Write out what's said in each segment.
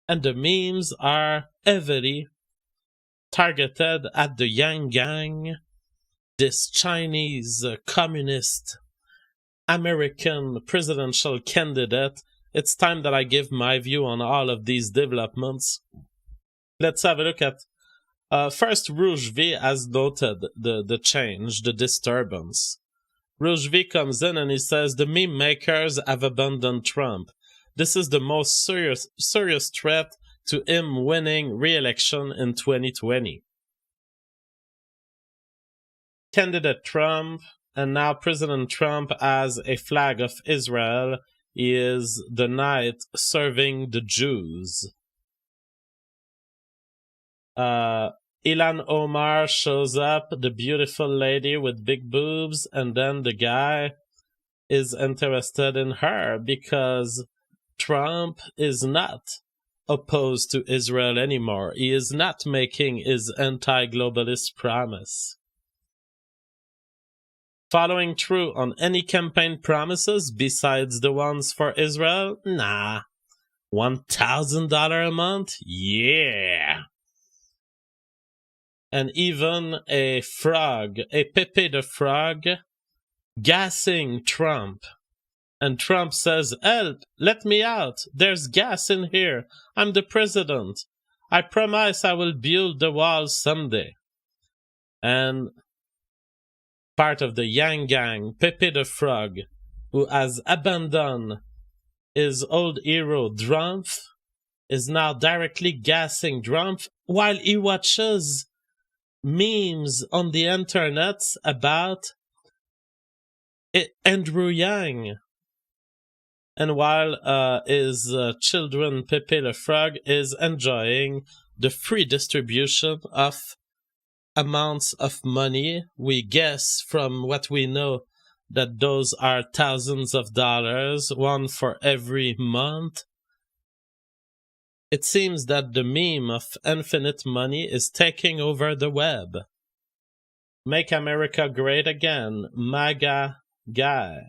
And the memes are heavily targeted at the Yang Gang, this Chinese communist American presidential candidate. It's time that I give my view on all of these developments. Let's have a look at first, Rouge V has noted the change, the disturbance. Rouge V comes in and he says, the meme makers have abandoned Trump. This is the most serious threat to him winning re-election in 2020. Candidate Trump, and now President Trump, has a flag of Israel. He is the knight serving the Jews. Ilhan Omar shows up, the beautiful lady with big boobs, and then the guy is interested in her because Trump is not opposed to Israel anymore. He is not making his anti-globalist promise. Following through on any campaign promises besides the ones for Israel? Nah. $1,000 a month? Yeah. And even a frog, a Pepe the Frog, gassing Trump. And Trump says, help, let me out. There's gas in here. I'm the president. I promise I will build the wall someday. And part of the Yang Gang, Pepe the Frog, who has abandoned his old hero Drumpf, is now directly gassing Drumpf while he watches memes on the internet about Andrew Yang. And while his children, Pepe the Frog, is enjoying the free distribution of amounts of money, we guess from what we know that those are thousands of dollars, one for every month. It seems that the meme of infinite money is taking over the web. Make America Great Again, MAGA guy.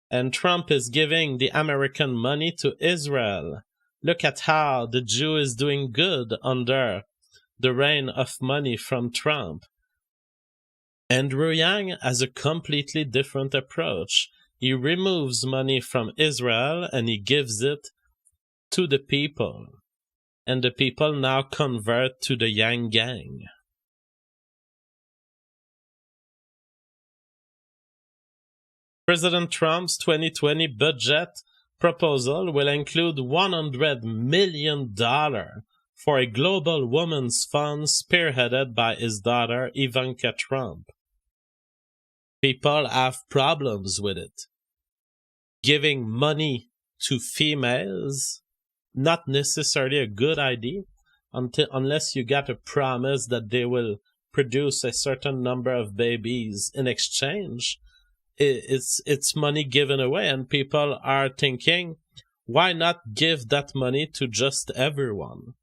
And Trump is giving the American money to Israel. Look at how the Jew is doing good under the reign of money from Trump. Andrew Yang has a completely different approach. He removes money from Israel and he gives it to the people. And the people now convert to the Yang Gang. President Trump's 2020 budget proposal will include $100 million for a global women's fund spearheaded by his daughter Ivanka Trump. People have problems with it. Giving money to females, not necessarily a good idea unless you got a promise that they will produce a certain number of babies in exchange. It's money given away, and people are thinking, why not give that money to just everyone?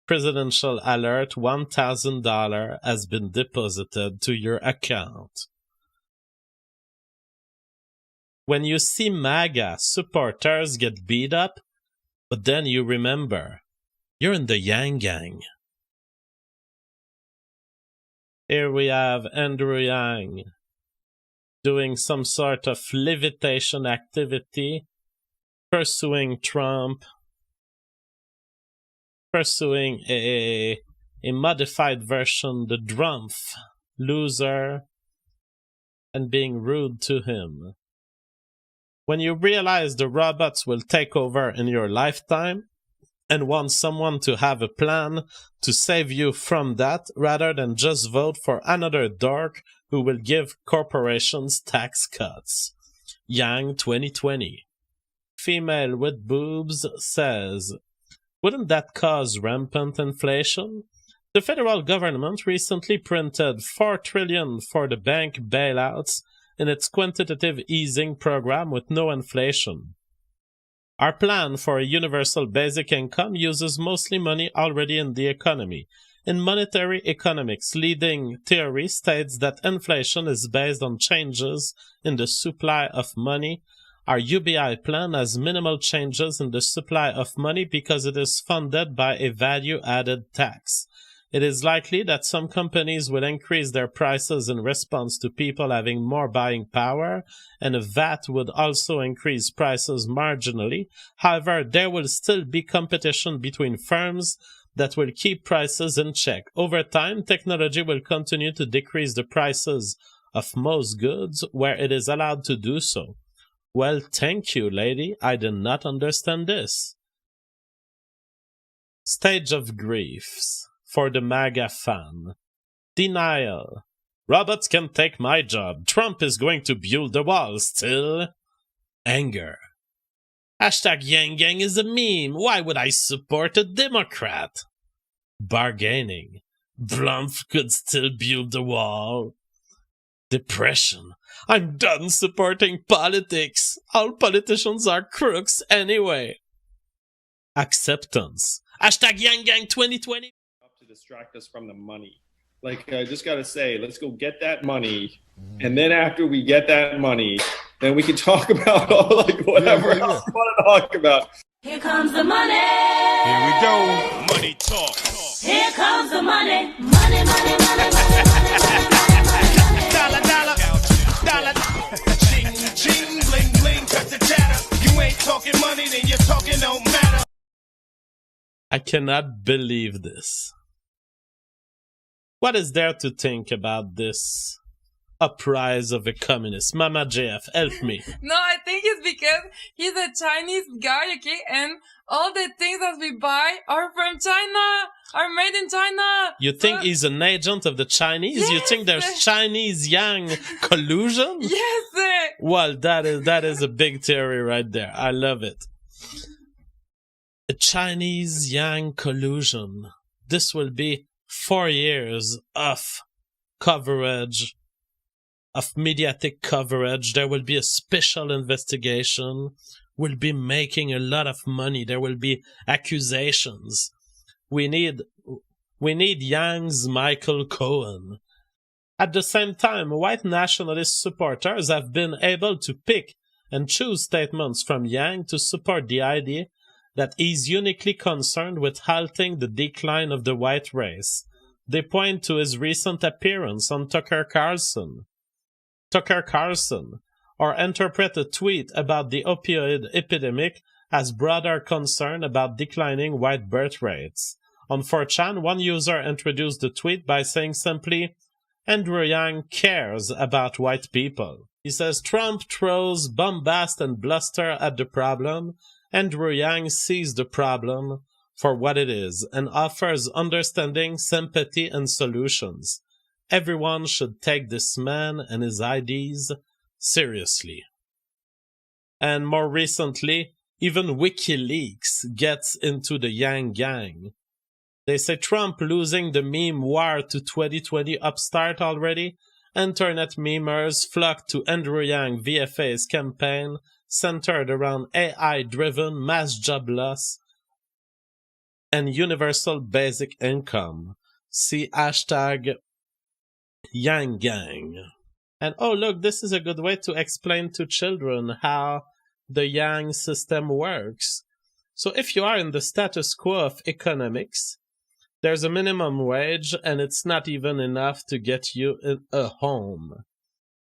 Presidential alert, $1,000 has been deposited to your account. When you see MAGA supporters get beat up, but then you remember, you're in the Yang Gang. Here we have Andrew Yang doing some sort of levitation activity, pursuing Trump, pursuing a modified version, the Drumpf loser, and being rude to him. When you realize the robots will take over in your lifetime, and want someone to have a plan to save you from that rather than just vote for another dork who will give corporations tax cuts. Yang 2020. Female with boobs says, wouldn't that cause rampant inflation? The federal government recently printed $4 trillion for the bank bailouts in its quantitative easing program with no inflation. Our plan for a universal basic income uses mostly money already in the economy. In monetary economics, leading theory states that inflation is based on changes in the supply of money. Our UBI plan has minimal changes in the supply of money because it is funded by a value-added tax. It is likely that some companies will increase their prices in response to people having more buying power, and a VAT would also increase prices marginally. However, there will still be competition between firms that will keep prices in check. Over time, technology will continue to decrease the prices of most goods where it is allowed to do so. Well, thank you, lady. I did not understand this. Stage of griefs for the MAGA fan. Denial. Robots can take my job. Trump is going to build the wall still. Anger. Hashtag Yang Gang is a meme. Why would I support a Democrat? Bargaining. Blumph could still build the wall. Depression. I'm done supporting politics. All politicians are crooks anyway. Acceptance. Hashtag Yang Gang 2020. To distract us from the money. Like, I just got to say, let's go get that money. And then after we get that money, then we can talk about all, like, whatever else we want to talk about. Here comes the money. Here we go. Money talk. Here comes the money. Money, money, money, money, money, money. Dollar, dollar, dollar. Ching, ching, bling, bling, cut the chatter. You ain't talking money, then you're talking no matter. I cannot believe this. What is there to think about this uprise of a communist? Mama JF, help me. No, I think it's because he's a Chinese guy, okay? And all the things that we buy are from China, are made in China. You think he's an agent of the Chinese? Yes. You think there's Chinese Yang collusion? Yes, sir. Well, that is a big theory right there. I love it. A Chinese Yang collusion. This will be 4 years of coverage, of mediatic coverage. There will be a special investigation. We'll be making a lot of money. There will be accusations. We need Yang's Michael Cohen. At the same time, white nationalist supporters have been able to pick and choose statements from Yang to support the idea that he's uniquely concerned with halting the decline of the white race. They point to his recent appearance on Tucker Carlson, or interpret a tweet about the opioid epidemic as broader concern about declining white birth rates. On 4chan, one user introduced the tweet by saying simply, Andrew Yang cares about white people. He says Trump throws bombast and bluster at the problem. Andrew Yang sees the problem for what it is and offers understanding, sympathy, and solutions. Everyone should take this man and his ideas seriously. And more recently, even WikiLeaks gets into the Yang Gang. They say Trump losing the meme war to 2020 upstart already. Internet memers flock to Andrew Yang VFA's campaign centered around AI-driven mass job loss and universal basic income. See hashtag Yang Gang. And oh look, this is a good way to explain to children how the Yang system works. So if you are in the status quo of economics, there's a minimum wage and it's not even enough to get you a home.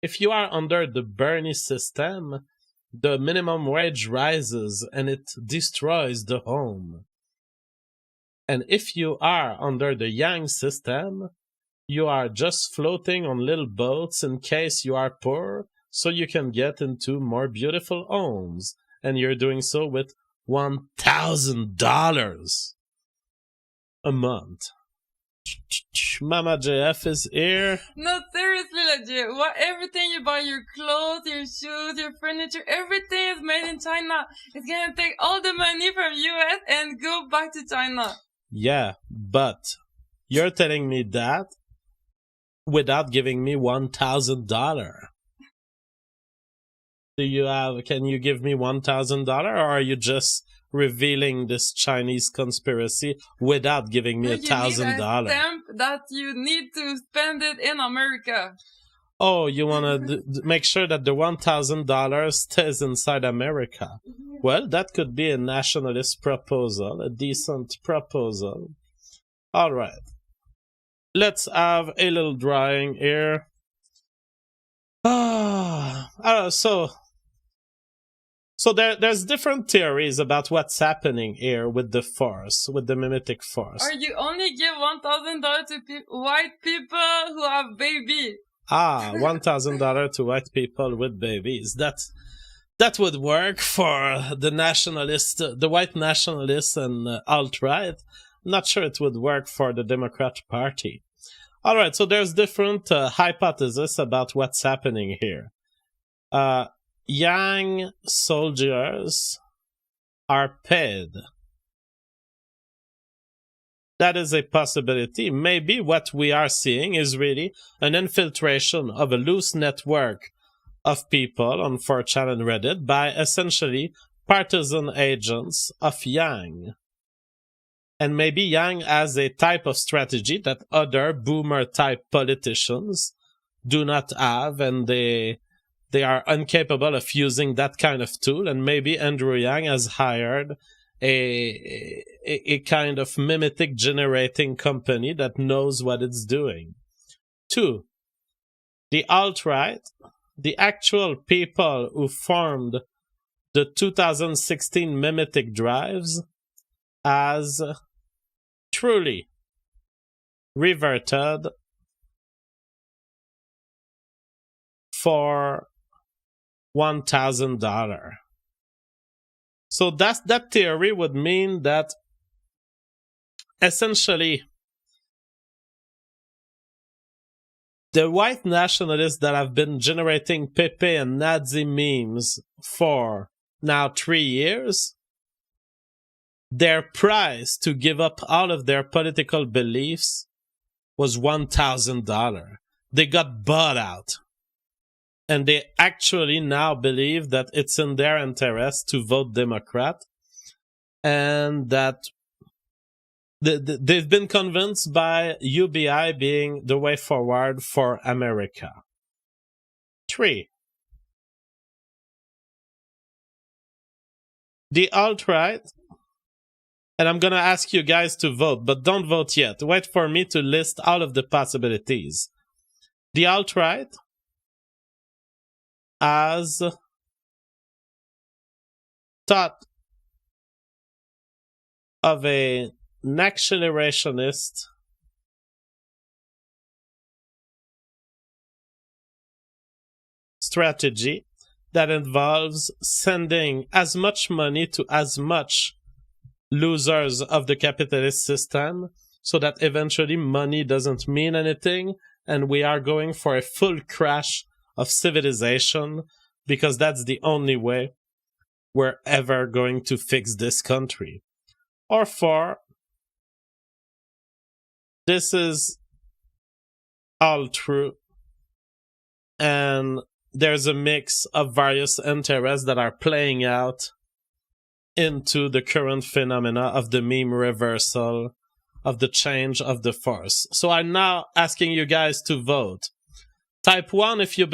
If you are under the Bernie system, the minimum wage rises and it destroys the home. And if you are under the Yang system, you are just floating on little boats in case you are poor, so you can get into more beautiful homes. And you're doing so with $1,000 a month. Mama JF is here. No, seriously, legit. Everything you buy, your clothes, your shoes, your furniture, everything is made in China. It's gonna take all the money from US and go back to China. Yeah, but you're telling me that without giving me $1,000. Can you give me $1,000, or are you just revealing this Chinese conspiracy without giving me $1,000? Stamp that you need to spend it in America. Oh, you want to make sure that the $1,000 stays inside America. Well, that could be a nationalist proposal, a decent proposal. All right. Let's have a little drawing here. So there's different theories about what's happening here with the Force, with the mimetic Force. Or you only give $1,000 to white people who have babies. $1,000 to white people with babies. That would work for the nationalists, the white nationalists and alt-right. I'm not sure it would work for the Democrat Party. All right, so there's different hypotheses about what's happening here. Young soldiers are paid. That is a possibility. Maybe what we are seeing is really an infiltration of a loose network of people on 4chan and Reddit by essentially partisan agents of Yang. And maybe Yang has a type of strategy that other boomer-type politicians do not have, and they are incapable of using that kind of tool. And maybe Andrew Yang has hired a kind of mimetic generating company that knows what it's doing. 2, the alt-right, the actual people who formed the 2016 mimetic drives, has truly reverted for $1,000. So that theory would mean that essentially the white nationalists that have been generating Pepe and Nazi memes for now 3 years, their price to give up all of their political beliefs was $1,000. They got bought out. And they actually now believe that it's in their interest to vote Democrat, and that they've been convinced by UBI being the way forward for America. 3, the alt-right, and I'm gonna ask you guys to vote, but don't vote yet. Wait for me to list all of the possibilities. The alt-right has thought of an accelerationist strategy that involves sending as much money to as much losers of the capitalist system so that eventually money doesn't mean anything and we are going for a full crash of civilization, because that's the only way we're ever going to fix this country. Or 4, this is all true, and there's a mix of various interests that are playing out into the current phenomena of the meme reversal, of the change of the Force. So I'm now asking you guys to vote. Type 1 if you believe